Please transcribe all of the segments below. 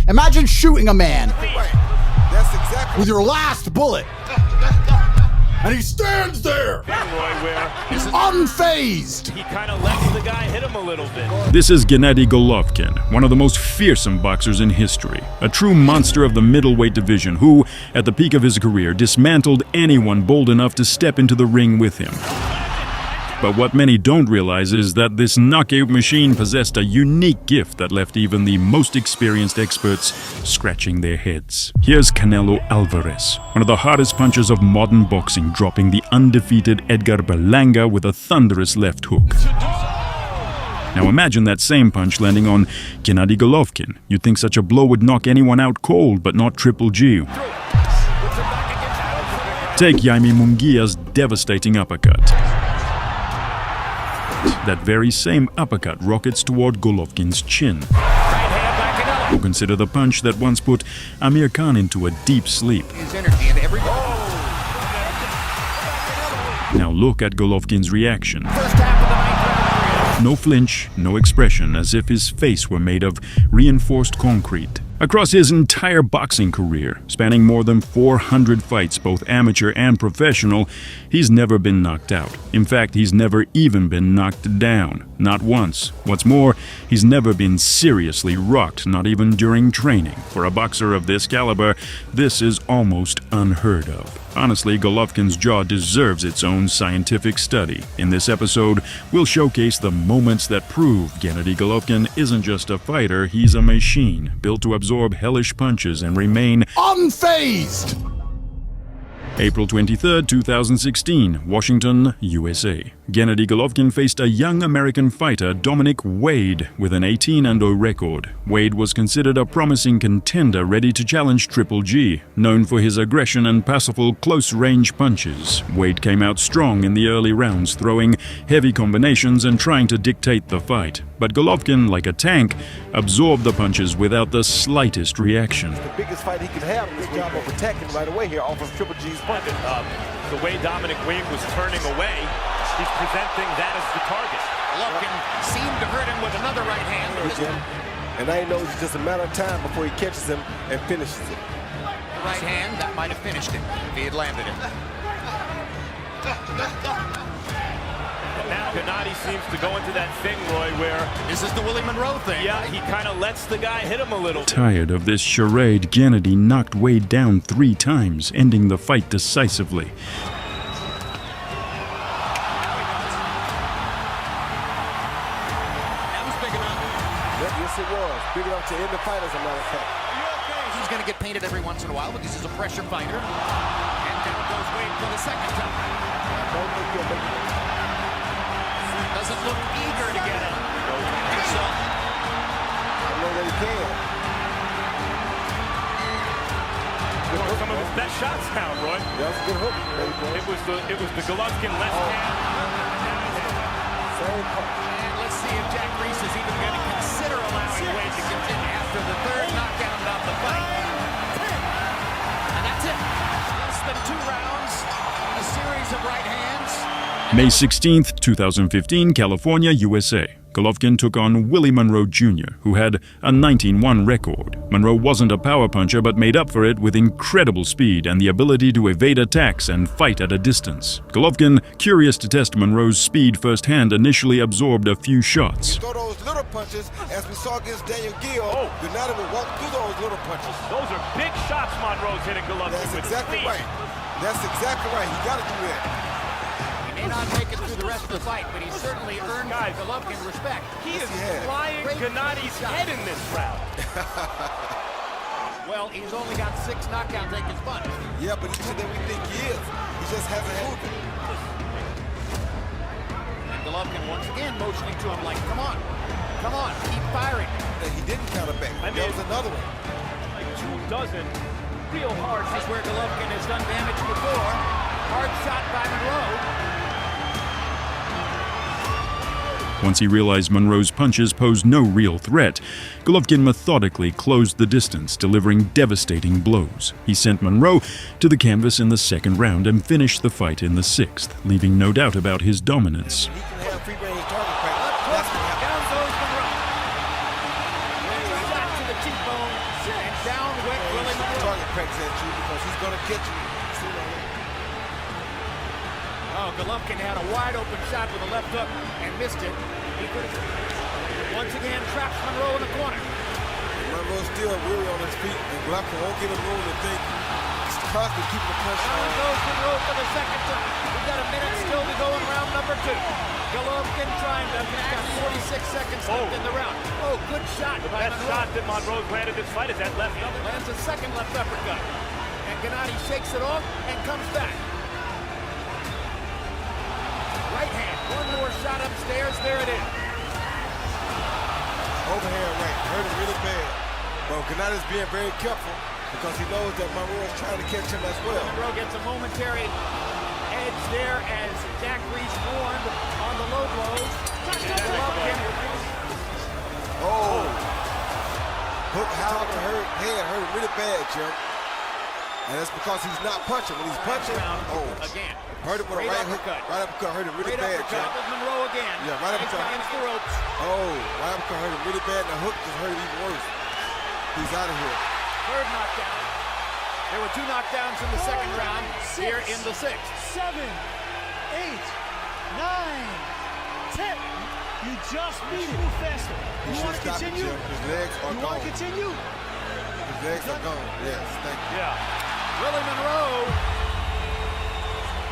Imagine shooting a man Right. That's exactly with your last bullet, and he stands there, unfazed. He kind of lets the guy hit him a little bit. This is Gennady Golovkin, one of the most fearsome boxers in history, a true monster of the middleweight division who, at the peak of his career, dismantled anyone bold enough to step into the ring with him. But what many don't realize is that this knockout machine possessed a unique gift that left even the most experienced experts scratching their heads. Here's Canelo Alvarez, one of the hardest punchers of modern boxing, dropping the undefeated Edgar Berlanga with a thunderous left hook. Now imagine that same punch landing on Gennady Golovkin. You'd think such a blow would knock anyone out cold, but not Triple G. Take Jaime Munguia's devastating uppercut. That very same uppercut rockets toward Golovkin's chin. Or consider the punch that once put Amir Khan into a deep sleep. Now look at Golovkin's reaction. No flinch, no expression, as if his face were made of reinforced concrete. Across his entire boxing career, spanning more than 400 fights, both amateur and professional, he's never been knocked out. In fact, he's never even been knocked down. Not once. What's more, he's never been seriously rocked, not even during training. For a boxer of this caliber, this is almost unheard of. Honestly, Golovkin's jaw deserves its own scientific study. In this episode, we'll showcase the moments that prove Gennady Golovkin isn't just a fighter, he's a machine, built to absorb hellish punches and remain Unfazed! April 23, 2016, Washington, USA. Gennady Golovkin faced a young American fighter, Dominic Wade, with an 18-0 record. Wade was considered a promising contender ready to challenge Triple G. Known for his aggression and powerful close-range punches, Wade came out strong in the early rounds, throwing heavy combinations and trying to dictate the fight. But Golovkin, like a tank, absorbed the punches without the slightest reaction. the biggest fight he could have in this job of attacking right away here off of Triple G's punch. The way Dominic Wade was turning away, he's presenting that as the target. Golovkin seemed to hurt him with another right hand. And I know it's just a matter of time before he catches him and finishes it. The right hand, that might have finished him if he had landed it. And now Gennady seems to go into that thing, Roy, where This is the Willie Monroe thing. yeah, he kind of lets the guy hit him a little. Tired of this charade, Gennady knocked Wade down 3 times, ending the fight decisively. That was big enough. Yes, it was. Big enough to end the fight, as a matter of fact. He's going to get painted every once in a while because he's a pressure fighter. And down goes Wade for the second time. Doesn't look eager to get it. So, I know that he can. Some of his best shots now, Roy. That was a good hook. It was the Golovkin left hand. Same punch. and let's see if Jack Reese is even going to consider allowing Wade to continue after the third knockdown of the fight. And that's it. Less than 2 rounds, a series of right hands. May 16th, 2015, California, USA. Golovkin took on Willie Monroe Jr., who had a 19-1 record. Monroe wasn't a power puncher, but made up for it with incredible speed and the ability to evade attacks and fight at a distance. Golovkin, curious to test Monroe's speed firsthand, initially absorbed a few shots. Throw those little punches, as we saw against Daniel Gill. Gennady will walk through those little punches. Those are big shots Monroe's hitting Golovkin That's with exactly his feet. right. That's exactly right. He got to do that. He may not make it through the rest of the fight, but he certainly earned Golovkin respect. He is has. flying Great Gennady's shot. head in this round. Well, he's only got 6 knockdowns taking his punch. Yeah, but he's that we think he is. He just hasn't had it. And Golovkin once again motioning to him like, come on, keep firing. And he didn't counter back. I That mean- was another one. Like 2 dozen real hard This is hits. where Golovkin has done damage before. Hard shot by Monroe. Once he realized Monroe's punches posed no real threat, Golovkin methodically closed the distance, delivering devastating blows. He sent Monroe to the canvas in the 2nd round and finished the fight in the 6th, leaving no doubt about his dominance. He can have free range target practice. That's what happened. Down goes Monroe. Shot to the cheekbone, down with Willie Monroe. Target practice at you because he's going to catch you sooner or later. Oh, Golovkin had a wide open shot with a left hook and missed it. He could have once again trapped Monroe in the corner. Monroe's still weary on his feet, and Golovkin won't give him room to think. He's constantly keeping the pressure Down on. goes Monroe for the second time. We've got a minute still to go in round number 2. Golovkin trying to got 46 seconds left in the round. Oh, good shot The by best Monroe. shot that Monroe's landed this fight is that left. Lands a second left uppercut. And Gennady shakes it off and comes back. Right hand. One more shot upstairs. There it is. Overhand right. Hurt him really bad. But Gennady's being very careful because he knows that Monroe is trying to catch him as well. Monroe gets a momentary edge there as Jack Reese warned on the low blows. Golovkin. Oh. Hook held and head hurt him really bad, Jim. And that's because he's not punching. When he's punching, Again. hurt him with a right hook. Right uppercut hurt him really Great bad, uppercut Jim. with Monroe again. Yeah, right uppercut. Against the ropes. Oh, right uppercut hurt him really bad, and the hook just hurt him even worse. He's out of here. Third knockdown. There were 2 knockdowns in the second round. Here in the 6th. 7, 8, 9, 10. You just need it. Move faster. He You should want to stop it, continue? Jim. His legs are You gone. want to continue? His legs are gone. Yes, thank you. Yeah. Willie Monroe.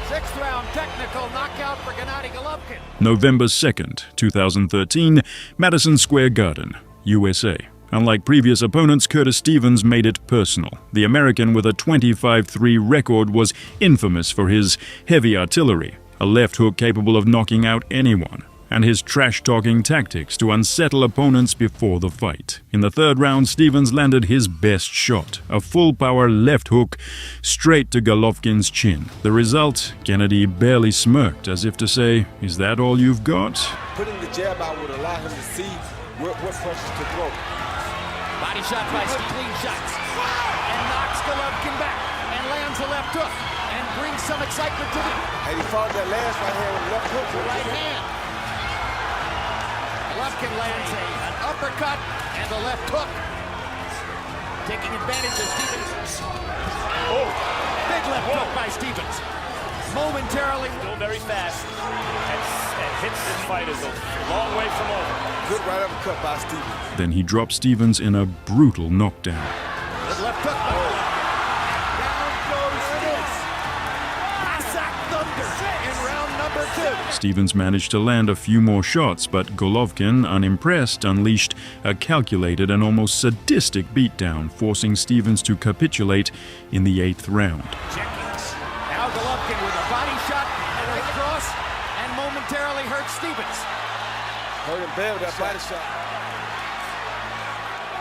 6th round technical knockout for Gennady Golovkin. November 2nd, 2013, Madison Square Garden, USA. Unlike previous opponents, Curtis Stevens made it personal. The American with a 25-3 record was infamous for his heavy artillery, a left hook capable of knocking out anyone, and his trash-talking tactics to unsettle opponents before the fight. In the 3rd round, Stevens landed his best shot, a full-power left hook straight to Golovkin's chin. The result, Gennady barely smirked as if to say, "Is that all you've got?" Putting the jab out would allow him to see what punches to throw. Body shot by Steve. Clean shots. And knocks Golovkin back. And lands a left hook. And brings some excitement to the Had he fought that last right hand with the left hook, right hand. Golovkin lands an uppercut and the left hook. Taking advantage of Stevens. Oh, big left hook by Stevens. Momentarily. Still very fast. And hits this fight is a long way from over. good right uppercut by Stevens. Then he dropped Stevens in a brutal knockdown. Good left hook. Down goes this. Cossack Thunder in round number 2. Stevens managed to land a few more shots, but Golovkin, unimpressed, unleashed a calculated and almost sadistic beatdown, forcing Stevens to capitulate in the 8th round. Now Golovkin with a body shot and a cross and momentarily hurts Stevens. Hurt him bad with that body shot.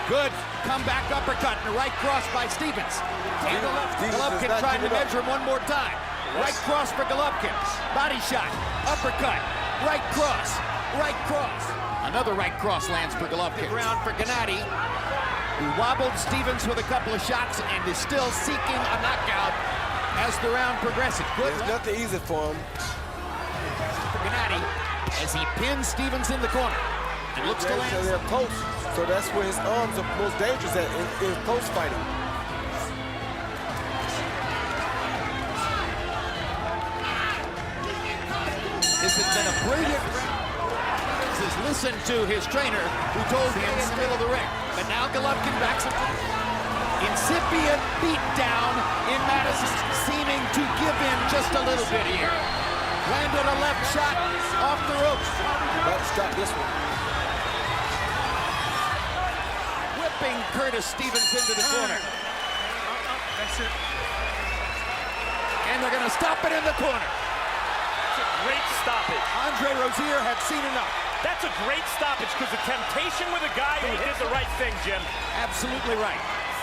Good comeback uppercut and a right cross by Stevens. And the left. Stevens Golovkin does not trying to give it up. measure him one more time. Right cross for Golovkin. Body shot, uppercut, right cross, right cross. Another right cross lands for Golovkin. Round for Gennady, who wobbled Stevens with a couple of shots and is still seeking a knockout as the round progresses. Good It's left nothing easy for him. for Gennady as he pins Stevens in the corner and looks to So land. they're close. So that's where his arms are most dangerous at in close fighting. This has been a brilliant round. Has listened to his trainer, who told him in the middle of the ring. But now Golovkin backs him. Incipient beatdown in Madison, seeming to give in just a little bit here. Landed a left shot off the ropes. About to stop this one. Whipping Curtis Stevens into the corner. That's it. And they're going to stop it in the corner. Great stoppage. Andre Rozier had seen enough. That's a great stoppage because the temptation with a guy who did the right thing, Jim. Absolutely right.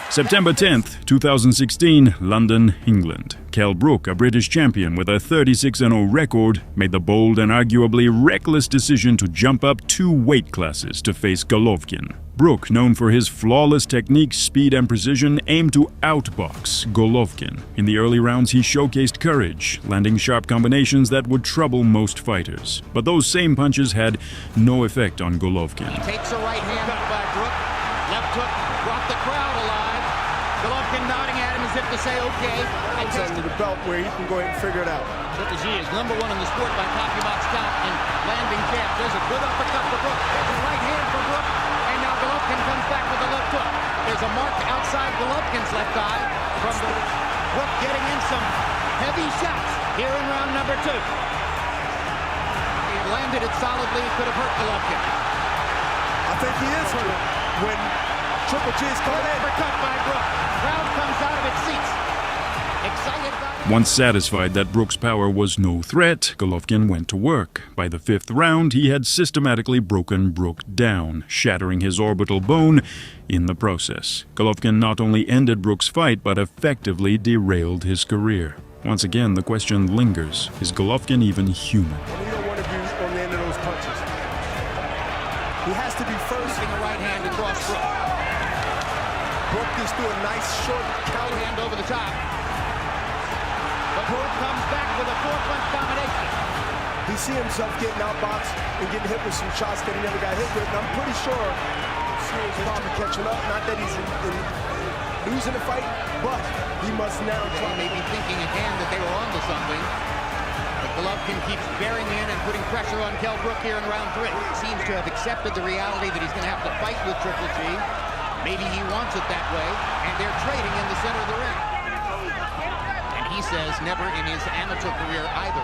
September 10th, 2016, London, England. Kell Brook, a British champion with a 36-0 record, made the bold and arguably reckless decision to jump up 2 weight classes to face Golovkin. Brook, known for his flawless technique, speed, and precision, aimed to outbox Golovkin. In the early rounds, he showcased courage, landing sharp combinations that would trouble most fighters. But those same punches had no effect on Golovkin. Takes a right hand by Brook. Left hook brought the crowd alive. if to say okay and It's under the belt where he can go ahead and figure it out. Triple G is #1 in the sport by CompuBox count and landing jabs. There's a good uppercut for Brook. There's a right hand for Brook. And now Golovkin comes back with a left hook. There's a mark outside Golovkin's left eye from Brook getting in some heavy shots here in round number 2. He landed it solidly. It could have hurt Golovkin. I think he is hurt when Triple G is coming in. Uppercut by Brook. Crowd comes out of its seats. Excited by Once satisfied that Brook's power was no threat, Golovkin went to work. By the 5th round, he had systematically broken Brook down, shattering his orbital bone in the process. Golovkin not only ended Brook's fight, but effectively derailed his career. Once again, the question lingers, is Golovkin even human? You don't want to be on the end of those punches. He has to be first. the right hand across Brook. Brook just threw a nice short counter. Hand over the top. But Brook comes back with a 4-punch combination. He see himself getting outboxed and getting hit with some shots that he never got hit with. And I'm pretty sure he's probably catching up. Not that he's losing the fight, but he must now try. Maybe thinking again that they were onto something. But Golovkin keeps bearing in and putting pressure on Kell Brook here in round 3. Seems to have accepted the reality that he's going to have to fight with Triple G. Maybe he wants it that way, and they're trading in the center of the ring. And he says never in his amateur career either,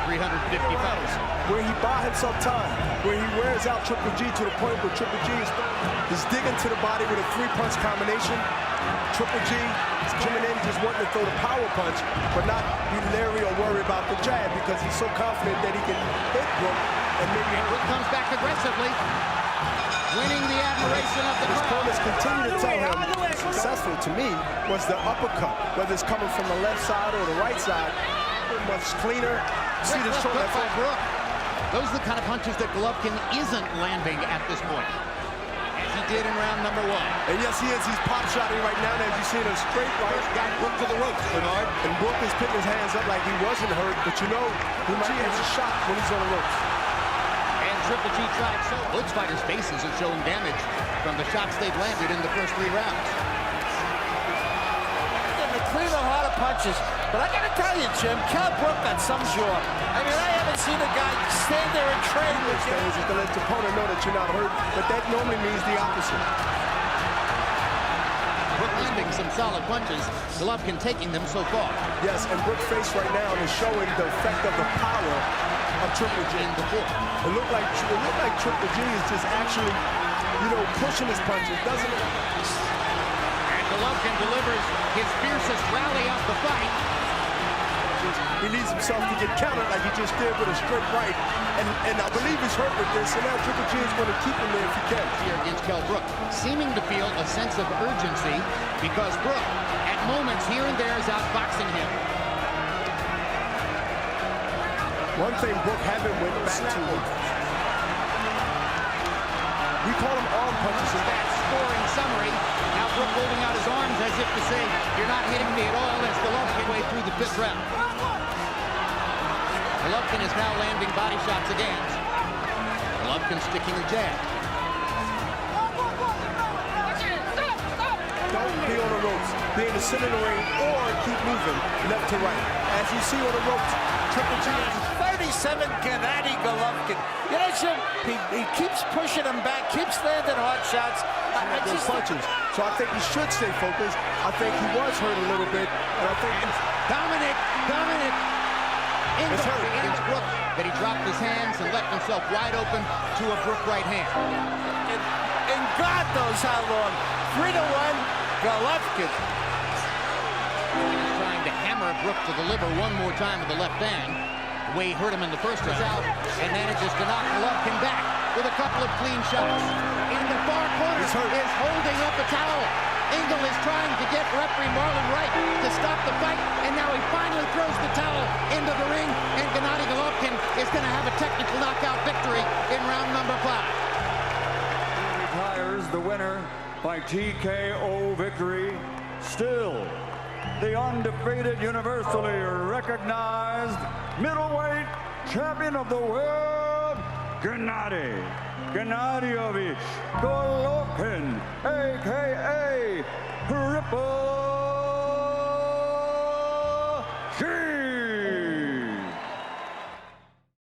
350 fights. Where he buys himself time, where he wears out Triple G to the point where Triple G is digging to the body with a 3-punch combination. Triple G is coming in just wanting to throw the power punch, but not be leery or worry about the jab because he's so confident that he can hit Brook and maybe Brook comes back aggressively, winning the admiration of the his crowd. opponents continue to tell him successful to me was the uppercut, whether it's coming from the left side or the right side, much cleaner. See the Left shoulder hook by Brook. Those are the kind of punches that Golovkin isn't landing at this point, as he did in round number 1. And yes, he is. He's pop shotting right now. And as you see in a straight right, Got Brook to the ropes, Bernard. and Brook is putting his hands up like he wasn't hurt, but you know, he might get a shot when he's on the ropes. And Triple G tried so. Both fighters' faces are showing damage from the shots they've landed in the first 3 rounds. Clean a lot of punches, but I gotta tell you, Jim, Kell Brook got some jaw. I mean, I haven't seen a guy stand there and train with him. Is to let your opponent know that you're not hurt, but that normally means the opposite. Brook landing some solid punches, Golovkin taking them so far. Yes, and Brook's face right now is showing the effect of the power of Triple G. In the fourth. It looked like Triple G is just actually, pushing his punches, doesn't it? Golovkin delivers his fiercest rally of the fight. He needs himself to get countered like he just did with a straight right. And I believe he's hurt with this, and now Triple G is going to keep him there if he can. Here against Kell Brook, seeming to feel a sense of urgency because Brook, at moments here and there, is outboxing him. One thing Brook haven't went back to. We call them arm punches. That scoring summary. Now Brook holding out his arms as if to say, you're not hitting me at all, as Golovkin way through the 5th round. Golovkin is now landing body shots again. Golovkin sticking a jab. Don't be on the ropes. Be in the center of the ring or keep moving left to right. As you see on the ropes, Triple G is 37, Gennady Golovkin. You know, Jim, he keeps pushing him back, keeps landing hard shots. those punches. So I think he should stay focused. I think he was hurt a little bit, and I think Dominic It's hurt. against Brook, that he dropped his hands and left himself wide open to a Brook right hand. And God knows how long. 3-1, Golovkin. He's trying to hammer Brook to deliver one more time with the left hand. The way he hurt him in the first round. Out, and manages to knock Golovkin back with a couple of clean shots. In the far corner is holding up a towel. Engel is trying to get referee Marlon Wright to stop the fight, and now he finally throws the towel into the ring, and Gennady Golovkin is going to have a technical knockout victory in round number 5. Retires the winner by TKO victory. Still the undefeated, universally recognized middleweight champion of the world, Gennady Golovkin, a.k.a. Triple